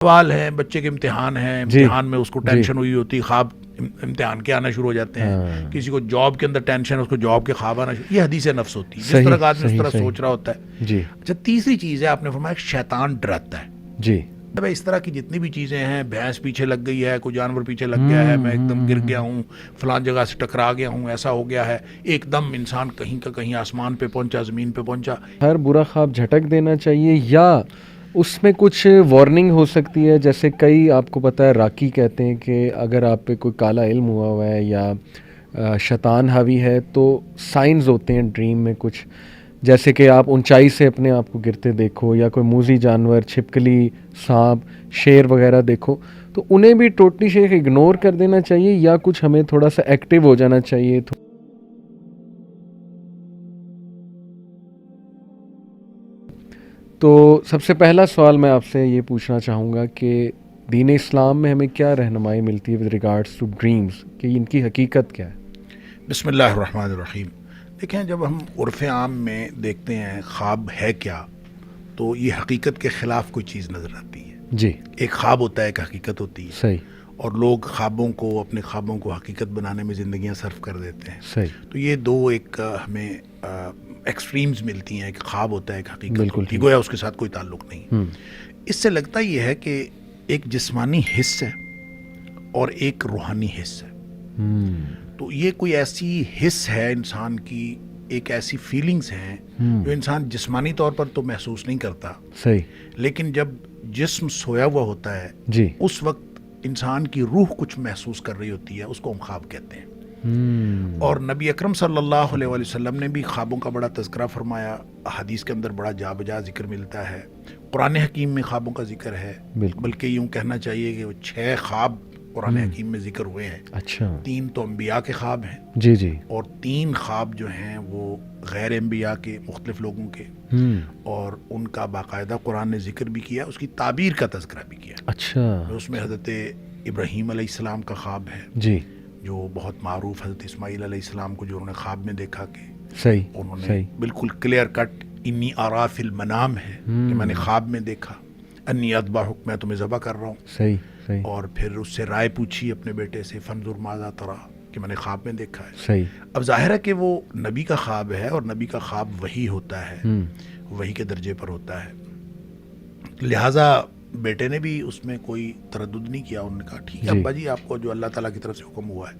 سوال ہے، بچے کے امتحان ہیں، امتحان میں اس کو ٹینشن ہوئی ہوتی، خواب امتحان کے آنا شروع ہو جاتے ہیں. کسی کو جاب کے اندر ٹینشن ہے، اس کو جاب کے خواب آنا شروع. یہ حدیث نفس ہوتی ہے، جس طرح کا آدمی اس طرح سوچ رہا ہوتا ہے. جی اچھا، تیسری چیز ہے، آپ نے فرمایا شیطان ڈراتا ہے. جی اس طرح کی جتنی بھی چیزیں ہیں، بھینس پیچھے لگ گئی ہے، کوئی جانور پیچھے لگ گیا ہے، میں ایک دم گر گیا ہوں، فلان جگہ سے ٹکرا گیا ہوں، ایسا ہو گیا ہے، ایک دم انسان کہیں کا کہیں آسمان پہ پہنچا، زمین پہ پہنچا. ہر برا خواب جھٹک دینا چاہیے یا اس میں کچھ وارننگ ہو سکتی ہے؟ جیسے کئی آپ کو پتہ ہے راکی کہتے ہیں کہ اگر آپ پہ کوئی کالا علم ہوا ہے یا شیطان حاوی ہے تو سائنز ہوتے ہیں ڈریم میں کچھ، جیسے کہ آپ اونچائی سے اپنے آپ کو گرتے دیکھو یا کوئی موذی جانور، چھپکلی، سانپ، شیر وغیرہ دیکھو، تو انہیں بھی ٹوٹلی شیخ اگنور کر دینا چاہیے یا کچھ ہمیں تھوڑا سا ایکٹیو ہو جانا چاہیے؟ تو سب سے پہلا سوال میں آپ سے یہ پوچھنا چاہوں گا کہ دین اسلام میں ہمیں کیا رہنمائی ملتی ہے ود ریگارڈس ٹو ڈریمز، کہ ان کی حقیقت کیا ہے؟ بسم اللہ الرحمن الرحیم. دیکھیں، جب ہم عرف عام میں دیکھتے ہیں خواب ہے کیا، تو یہ حقیقت کے خلاف کوئی چیز نظر آتی ہے. جی، ایک خواب ہوتا ہے، ایک حقیقت ہوتی ہے. صحیح. اور لوگ خوابوں کو، اپنے خوابوں کو حقیقت بنانے میں زندگیاں صرف کر دیتے ہیں. صحیح. تو یہ دو ایک ہمیں ایکسٹریمز ملتی ہیں. ایک خواب ہوتا ہے، ایک حقیقت ہوتی ہے، گویا اس کے ساتھ کوئی تعلق نہیں. اس سے لگتا یہ ہے کہ ایک جسمانی حص ہے اور ایک روحانی حص ہے. تو یہ کوئی ایسی حص ہے انسان کی، ایک ایسی فیلنگز ہیں جو انسان جسمانی طور پر تو محسوس نہیں کرتا. صحیح. لیکن جب جسم سویا ہوا ہوتا ہے، جی، اس وقت انسان کی روح کچھ محسوس کر رہی ہوتی ہے، اس کو ہم خواب کہتے ہیں. اور نبی اکرم صلی اللہ علیہ وسلم نے بھی خوابوں کا بڑا تذکرہ فرمایا. حدیث کے اندر بڑا جا بجا ذکر ملتا ہے. قرآن حکیم میں خوابوں کا ذکر ہے، بلکہ یوں کہنا چاہیے کہ وہ 6 خواب قرآن حکیم میں ذکر ہوئے ہیں. اچھا. 3 تو انبیاء کے خواب ہیں، جی جی، اور 3 خواب جو ہیں وہ غیر انبیاء کے، مختلف لوگوں کے، اور ان کا باقاعدہ قرآن نے ذکر بھی کیا، اس کی تعبیر کا تذکرہ بھی کیا. اچھا. اس میں حضرت ابراہیم علیہ السلام کا خواب ہے، جی، جو بہت معروف. حضرت اسماعیل علیہ السلام کو جو انہوں نے خواب میں دیکھا کہ صحیح، انہوں نے صحیح، بالکل کلیئر کٹ انی آرا فی المنام ہے کہ میں نے خواب میں دیکھا، انی اذبحک، میں تمہیں ذبح کر رہا ہوں. صحیح صحیح. اور پھر اس سے رائے پوچھی اپنے بیٹے سے، فانظر ماذا تری، کہ میں نے خواب میں دیکھا ہے. صحیح. اب ظاہر ہے کہ وہ نبی کا خواب ہے، اور نبی کا خواب وحی ہوتا ہے، وحی کے درجے پر ہوتا ہے. لہٰذا بیٹے نے بھی اس میں کوئی تردد نہیں کیا. انہوں نے کہا ٹھیک ہے ابا جی، آپ کو جو اللہ تعالیٰ کی طرف سے حکم ہوا ہے.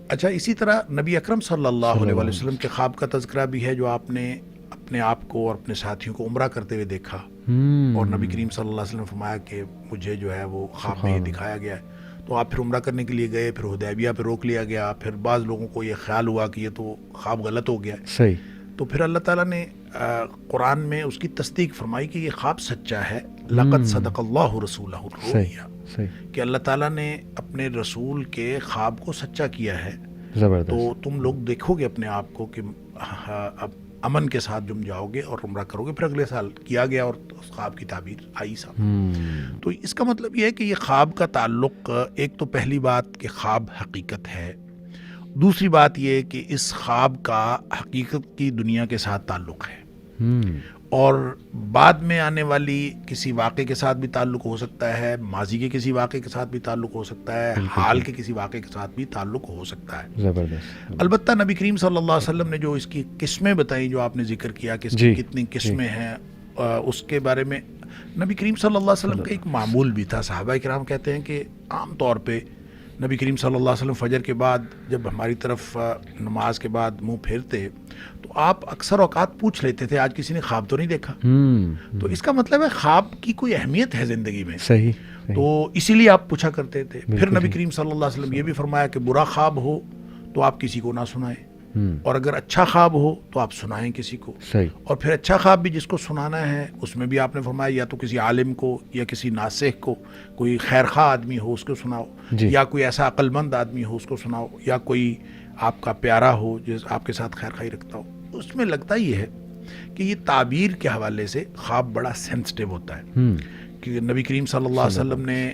اچھا، اسی طرح نبی اکرم صلی اللہ علیہ وسلم کے خواب کا تذکرہ بھی ہے، جو آپ نے اپنے آپ کو اور اپنے ساتھیوں کو عمرہ کرتے ہوئے دیکھا. اور نبی کریم صلی اللہ علیہ وسلم نے فرمایا کہ مجھے جو ہے وہ خواب میں یہ دکھایا گیا ہے. تو آپ پھر عمرہ کرنے کے لیے گئے، پھر حدیبیہ پہ روک لیا گیا. پھر بعض لوگوں کو یہ خیال ہوا کہ یہ تو خواب غلط ہو گیا ہے. صحیح. تو پھر اللہ تعالیٰ نے قرآن میں اس کی تصدیق فرمائی کہ یہ خواب سچا ہے. لقد صدق اللہ رسولہ الرؤیا، کہ اللہ تعالیٰ نے اپنے رسول کے خواب کو سچا کیا ہے. زبردست. تو تم لوگ دیکھو گے اپنے آپ کو کہ اب امن کے ساتھ جم جاؤ گے اور عمرہ کرو گے. پھر اگلے سال کیا گیا اور اس خواب کی تعبیر آئی سامنے. تو اس کا مطلب یہ ہے کہ یہ خواب کا تعلق، ایک تو پہلی بات کہ خواب حقیقت ہے، دوسری بات یہ کہ اس خواب کا حقیقت کی دنیا کے ساتھ تعلق ہے، اور بعد میں آنے والی کسی واقعے کے ساتھ بھی تعلق ہو سکتا ہے، ماضی کے کسی واقعے کے ساتھ بھی تعلق ہو سکتا ہے، حال کے کسی واقعے کے ساتھ بھی تعلق ہو سکتا ہے. زبردست. البتہ نبی کریم صلی اللہ علیہ وسلم نے جو اس کی قسمیں بتائیں، جو آپ نے ذکر کیا کہ اس کی کتنی قسمیں ہیں، اس کے بارے میں نبی کریم صلی اللہ علیہ وسلم کا ایک معمول بھی تھا. صحابہ کرام کہتے ہیں کہ عام طور پہ نبی کریم صلی اللہ علیہ وسلم فجر کے بعد جب ہماری طرف نماز کے بعد منہ پھیرتے تو آپ اکثر اوقات پوچھ لیتے تھے آج کسی نے خواب تو نہیں دیکھا. تو اس کا مطلب ہے خواب کی کوئی اہمیت ہے زندگی میں. صحیح. تو اسی لیے آپ پوچھا کرتے تھے. پھر نبی کریم صلی اللہ علیہ وسلم یہ بھی فرمایا کہ برا خواب ہو تو آپ کسی کو نہ سنائیں، اور اگر اچھا خواب ہو تو آپ سنائیں کسی کو. صحیح. اور پھر اچھا خواب بھی جس کو سنانا ہے اس میں بھی آپ نے فرمایا یا تو کسی عالم کو یا کسی ناصح کو، کوئی خیر خواہ آدمی ہو اس کو سناؤ، یا کوئی ایسا عقل مند آدمی ہو اس کو سناؤ، یا کوئی آپ کا پیارا ہو جس آپ کے ساتھ خیر خواہی رکھتا ہو. اس میں لگتا یہ ہے کہ یہ تعبیر کے حوالے سے خواب بڑا سینسٹیو ہوتا ہے، کہ نبی کریم صلی اللہ علیہ وسلم نے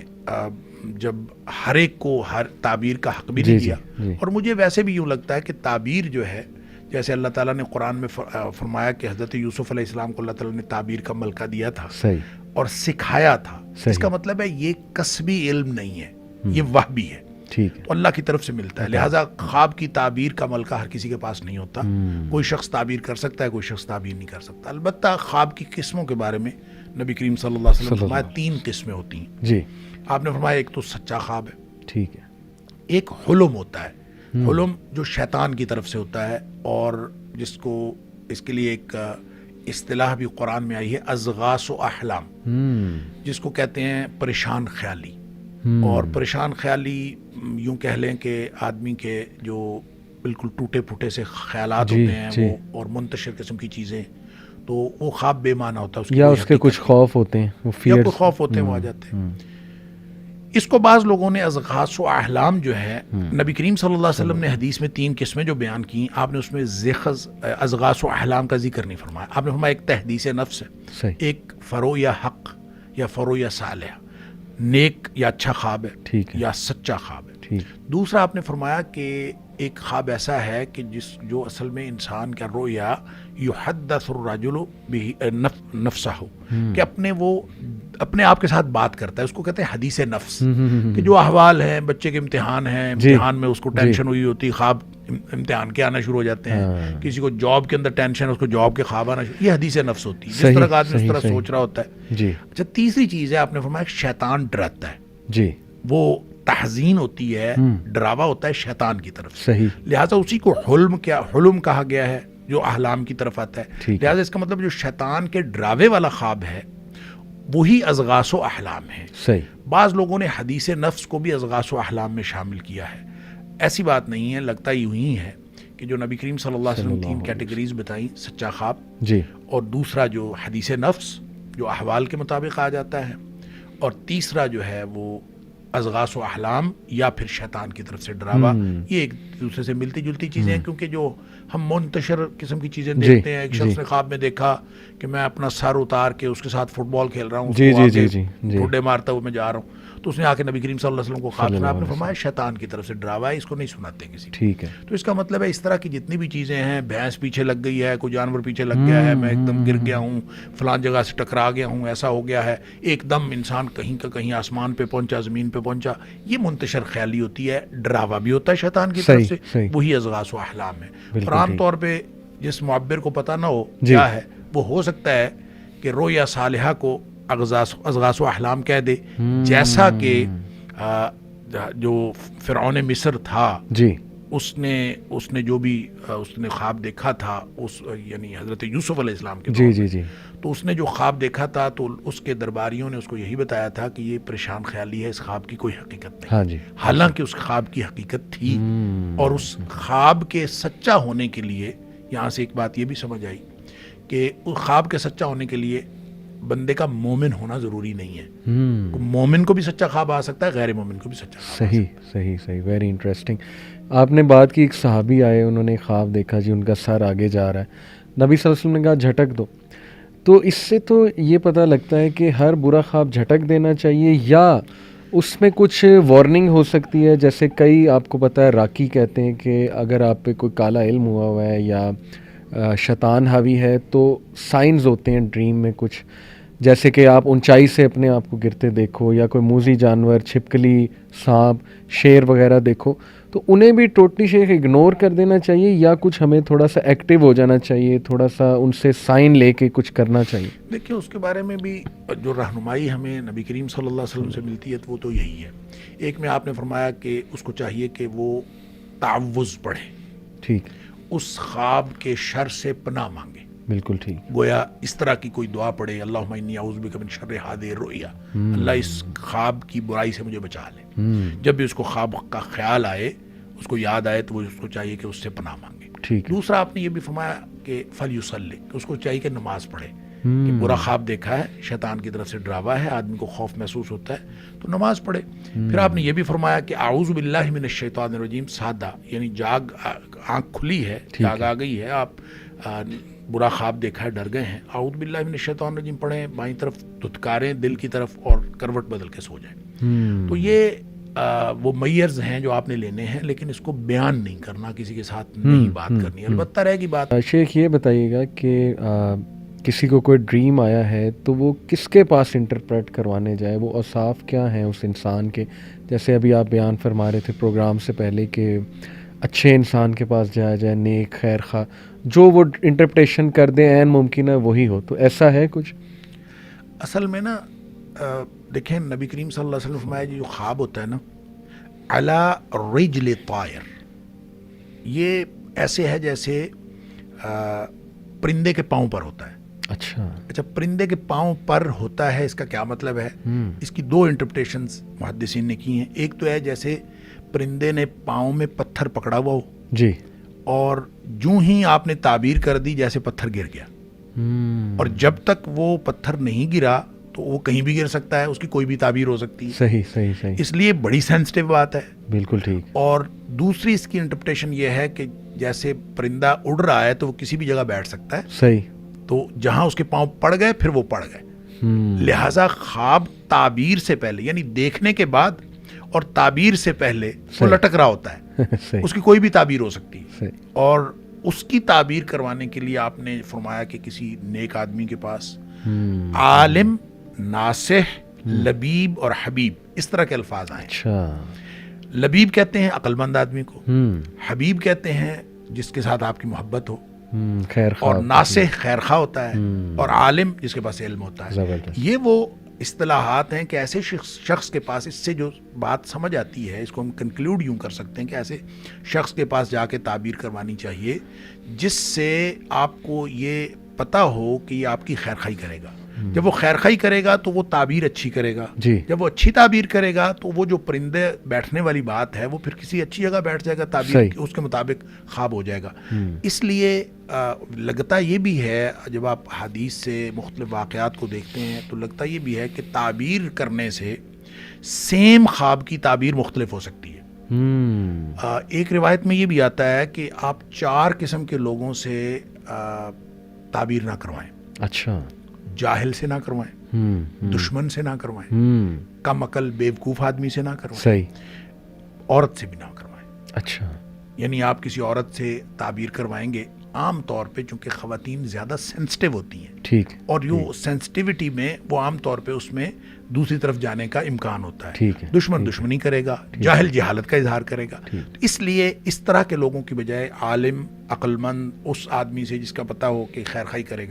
جب ہر ایک کو ہر تعبیر کا حق بھی نہیں دیا. اور مجھے ویسے بھی یوں لگتا ہے کہ تعبیر جو ہے، جیسے اللہ تعالیٰ نے قرآن میں فرمایا کہ حضرت یوسف علیہ السلام کو اللہ تعالیٰ نے تعبیر کا ملکہ دیا تھا، اور سکھایا تھا. صحیح. اس کا مطلب ہے یہ کسبی علم نہیں ہے, یہ وحبی ہے, ٹھیک ہے. تو اللہ کی طرف سے ملتا ہے. لہٰذا خواب کی تعبیر کا ملکہ ہر کسی کے پاس نہیں ہوتا. کوئی شخص تعبیر کر سکتا ہے, کوئی شخص تعبیر نہیں کر سکتا. البتہ خواب کی قسموں کے بارے میں نبی کریم صلی اللہ علیہ وسلم نے فرمایا 3 قسمیں ہوتی ہیں. جی. آپ نے فرمایا ایک تو سچا خواب ہے, ٹھیک ہے. ایک حلم ہوتا ہے. حلم جو شیطان کی طرف سے ہوتا ہے, اور جس کو اس کے لیے ایک اصطلاح بھی قرآن میں آئی ہے, اضغاث و احلام, جس کو کہتے ہیں پریشان خیالی. اور پریشان خیالی یوں کہہ لیں کہ آدمی کے جو بالکل ٹوٹے پھوٹے سے خیالات ہوتے ہیں وہ, اور منتشر قسم کی چیزیں, تو وہ خواب بے معنی ہوتا ہے, یا اس کے کچھ خوف ہوتے ہیں, وہ یا کوئی خوف ہوتے ہیں وہ آ جاتے ہیں. اس کو بعض لوگوں نے اضغاث و احلام جو ہے, نبی کریم صلی اللہ علیہ وسلم نے حدیث میں 3 قسمیں جو بیان کی, آپ نے اس میں اضغاث و احلام کا ذکر نہیں فرمایا. آپ نے فرمایا ایک تحدیث نفس ہے, ایک فرو یا حق یا فرو یا صالح, نیک یا اچھا خواب ہے یا سچا خواب ہے. دوسرا آپ نے فرمایا کہ ایک خواب ایسا ہے کہ جو اصل میں انسان کا رویا یحدث الرجل نفسہ ہو, کہ اپنے آپ کے ساتھ بات کرتا ہے, اس کو کہتے ہیں حدیث نفس. کہ جو احوال ہیں, بچے کے امتحان ہیں, امتحان میں اس کو ٹینشن ہوئی ہوتی, خواب امتحان کے آنا شروع ہو جاتے ہیں. کسی کو جاب کے اندر ٹینشن ہے, اس کو جاب کے خواب آنا شروع, یہ حدیث نفس ہوتی ہے, جس طرح کا آدمی اس طرح سوچ رہا ہوتا ہے. اچھا, تیسری چیز ہے, آپ نے فرمایا شیطان ڈراتا ہے. وہ تحزین ہوتی ہے, ڈراوا ہوتا ہے شیطان کی طرف سے. لہٰذا اسی کو حلم کہا گیا ہے, جو احلام کی طرف آتا ہے. لہٰذا اس کا مطلب جو شیطان کے ڈراوے والا خواب ہے وہی اضغاث و احلام ہے. بعض لوگوں نے حدیث نفس کو بھی اضغاث و احلام میں شامل کیا ہے. ایسی بات نہیں ہے, لگتا یوں ہی ہے کہ جو نبی کریم صلی اللہ علیہ وسلم 3 کیٹیگریز بتائیں, سچا خواب, اور دوسرا جو حدیث نفس جو احوال کے مطابق آ جاتا ہے, اور تیسرا جو ہے وہ اضغاث و احلام یا پھر شیطان کی طرف سے ڈراوا. یہ ایک دوسرے سے ملتی جلتی چیزیں ہیں, کیونکہ جو ہم منتشر قسم کی چیزیں دیکھتے ہیں, ایک شخص نے خواب میں دیکھا کہ میں اپنا سر اتار کے اس کے ساتھ فٹ بال کھیل رہا ہوں, ٹھوڈے مارتا ہوا میں جا رہا ہوں, تو اس نے آ کے نبی کریم صلی اللہ علیہ وسلم کو خواب سنا. آپ نے فرمایا شیطان کی طرف سے ڈراوا ہے, اس کو نہیں سناتے کسی کو. ٹھیک ہے. تو اس کا مطلب ہے اس طرح کی جتنی بھی چیزیں ہیں, بھینس پیچھے لگ گئی ہے, کوئی جانور پیچھے لگ گیا ہے, میں ایک دم گر گیا ہوں, فلان جگہ سے ٹکرا گیا ہوں, ایسا ہو گیا ہے, ایک دم انسان کہیں کا کہیں آسمان پہ پہنچا, زمین پہ پہنچا, یہ منتشر خیالی ہوتی ہے, ڈراوا بھی ہوتا ہے شیطان کی طرف سے, وہی اضغاث و احلام ہے. اور عام طور پہ جس معبر کو پتہ نہ ہو کیا ہے, وہ ہو سکتا ہے کہ رویا صالحہ کو اضغاث و احلام کہہ دے, جیسا کہ جو فرعون مصر تھا, اس نے جو بھی اس نے خواب دیکھا تھا, یعنی حضرت یوسف علیہ السلام کے دور میں, تو اس نے جو خواب دیکھا تھا تو اس کے درباریوں نے اس کو یہی بتایا تھا کہ یہ پریشان خیالی ہے, اس خواب کی کوئی حقیقت نہیں. حالانکہ اس خواب کی حقیقت تھی, اور اس خواب کے سچا ہونے کے لیے یہاں سے ایک بات یہ بھی سمجھ آئی کہ اس خواب کے سچا ہونے کے لیے بندے کا مومن ہونا ضروری نہیں ہے. مومن کو بھی سچا خواب آ سکتا ہے, غیر مومن کو بھی سچا خواب. صحیح, ویری انٹرسٹنگ. آپ نے بات کی, ایک صحابی آئے, انہوں نے خواب دیکھا جی ان کا سر آگے جا رہا ہے, نبی صلی اللہ علیہ وسلم نے کہا جھٹک دو. تو اس سے تو یہ پتہ لگتا ہے کہ ہر برا خواب جھٹک دینا چاہیے, یا اس میں کچھ وارننگ ہو سکتی ہے. جیسے کئی, آپ کو پتہ ہے, راکی کہتے ہیں کہ اگر آپ پہ کوئی کالا علم ہوا ہوا ہے یا شیطان حاوی ہے, تو سائنز ہوتے ہیں ڈریم میں کچھ, جیسے کہ آپ اونچائی سے اپنے آپ کو گرتے دیکھو, یا کوئی موذی جانور, چھپکلی, سانپ, شیر وغیرہ دیکھو, تو انہیں بھی ٹوٹلی شیخ اگنور کر دینا چاہیے, یا کچھ ہمیں تھوڑا سا ایکٹیو ہو جانا چاہیے, تھوڑا سا ان سے سائن لے کے کچھ کرنا چاہیے؟ دیکھیے, اس کے بارے میں بھی جو رہنمائی ہمیں نبی کریم صلی اللہ علیہ وسلم سے ملتی ہے وہ تو یہی ہے. ایک میں آپ نے فرمایا کہ اس کو چاہیے کہ وہ تعوذ پڑھے, ٹھیک, اس خواب کے شر سے پناہ مانگے. بالکل ٹھیک. گویا اس طرح کی کوئی دعا پڑھے, اللہم انی اعوذ بک من شر ھذہ الرؤیا, اللہ اس خواب کی برائی سے مجھے بچا لے. جب بھی اس کو خواب کا خیال آئے, اس کو یاد آئے, تو وہ اس کو چاہیے کہ اس سے پناہ مانگے. ٹھیک. دوسرا آپ نے یہ بھی فرمایا کہ فلیصلی, کہ اس کو چاہیے کہ نماز پڑھے, کہ برا خواب دیکھا ہے, شیطان کی طرف سے ڈراوا ہے, آدمی کو خوف محسوس ہوتا ہے, تو نماز پڑھے. پھر آپ نے یہ بھی فرمایا کہ اعوذ باللہ من الشیطان الرجیم, سادہ, یعنی آنکھ کھلی ہے, جاگ آ گئی ہے, آپ برا خواب دیکھا ہے, ڈر گئے ہیں, اعوذ باللہ من الشیطان الرجیم پڑھیں, بائیں طرف دھتکاریں دل کی طرف, اور کروٹ بدل کے سو جائیں. تو یہ وہ میئرز ہیں جو آپ نے لینے ہیں, لیکن اس کو بیان نہیں کرنا, کسی کے ساتھ نہیں بات کرنی. البتہ رہے گی بات. شیخ یہ بتائیے گا کہ کسی کو کوئی ڈریم آیا ہے تو وہ کس کے پاس انٹرپریٹ کروانے جائے؟ وہ اوصاف کیا ہیں اس انسان کے؟ جیسے ابھی آپ بیان فرما رہے تھے پروگرام سے پہلے کہ اچھے انسان کے پاس جایا جائے، نیک خیر خواہ، جو وہ انٹرپریٹیشن کر دیں عین ممکن ہے وہی ہو، تو ایسا ہے کچھ؟ اصل میں نا دیکھیں نبی کریم صلی اللہ علیہ وسلم فرمایا جو خواب ہوتا ہے نا علی رجل طائر، یہ ایسے ہے جیسے پرندے کے پاؤں پر ہوتا ہے۔ اچھا پرندے کے پاؤں پر ہوتا ہے، اس کا کیا مطلب ہے؟ اس کی دو انٹرپریٹیشنز محدثین نے کی ہیں۔ ایک تو ہے جیسے پرندے نے پاؤں میں پتھر پکڑا ہوا ہو جی، اور جو ہی آپ نے تعبیر کر دی جیسے پتھر گر گیا، اور جب تک وہ پتھر نہیں گرا تو وہ کہیں بھی گر سکتا ہے، اس کی کوئی بھی تعبیر ہو سکتی ہے۔ صحیح، اس لیے بڑی سینسٹیو بات ہے، بالکل ٹھیک۔ اور دوسری اس کی انٹرپریٹیشن یہ ہے کہ جیسے پرندہ اڑ رہا ہے تو وہ کسی بھی جگہ بیٹھ سکتا ہے، صحیح، تو جہاں اس کے پاؤں پڑ گئے پھر وہ پڑ گئے۔ لہٰذا خواب تعبیر سے پہلے، یعنی دیکھنے کے بعد اور تعبیر سے پہلے وہ لٹک رہا ہوتا ہے، اس کی کوئی بھی تعبیر ہو سکتی ہے، اور اس کی تعبیر کروانے کے لیے آپ نے فرمایا کہ کسی نیک آدمی کے پاس عالم، ناصح، لبیب اور حبیب، اس طرح کے الفاظ آئے۔ اچھا، لبیب کہتے ہیں عقل مند آدمی کو، حبیب کہتے ہیں جس کے ساتھ آپ کی محبت ہو، خیر خواہ، اور ناصح خیر خواہ ہوتا ہے، اور عالم جس کے پاس علم ہوتا ہے۔ زبردست۔ یہ وہ اصطلاحات ہیں کہ ایسے شخص کے پاس، اس سے جو بات سمجھ آتی ہے، اس کو ہم کنکلوڈ یوں کر سکتے ہیں کہ ایسے شخص کے پاس جا کے تعبیر کروانی چاہیے جس سے آپ کو یہ پتہ ہو کہ یہ آپ کی خیر خواہی کرے گا۔ جب وہ خیر خواہی کرے گا تو وہ تعبیر اچھی کرے گا، جی، جب وہ اچھی تعبیر کرے گا تو وہ جو پرندے بیٹھنے والی بات ہے وہ پھر کسی اچھی جگہ بیٹھ جائے گا، تعبیر اس کے مطابق خواب ہو جائے گا۔ اس لیے لگتا یہ بھی ہے جب آپ حدیث سے مختلف واقعات کو دیکھتے ہیں تو لگتا یہ بھی ہے کہ تعبیر کرنے سے سیم خواب کی تعبیر مختلف ہو سکتی ہے۔ ایک روایت میں یہ بھی آتا ہے کہ آپ 4 قسم کے لوگوں سے تعبیر نہ کروائیں۔ اچھا، جاہل سے نہ کروائیں، دشمن سے نہ کروائیں، کم عقل بیوقوف آدمی سے نہ کروائیں، صحیح، عورت سے بھی نہ کروائیں۔ اچھا، یعنی آپ کسی عورت سے تعبیر کروائیں گے عام طور پہ، چونکہ خواتین زیادہ سینسٹیو ہوتی ہیں، ٹھیک، اور یہ سینسٹیوٹی میں وہ عام طور پہ اس میں دوسری طرف جانے کا امکان ہوتا ہے۔ ٹھیک ہے، دشمن دشمنی کرے گا، جاہل جہالت کا اظہار کرے گا۔ اس لیے اس طرح کے لوگوں کی بجائے عالم، عقل مند، اس آدمی سے جس کا پتہ ہو کہ خیر خواہی کرے گا۔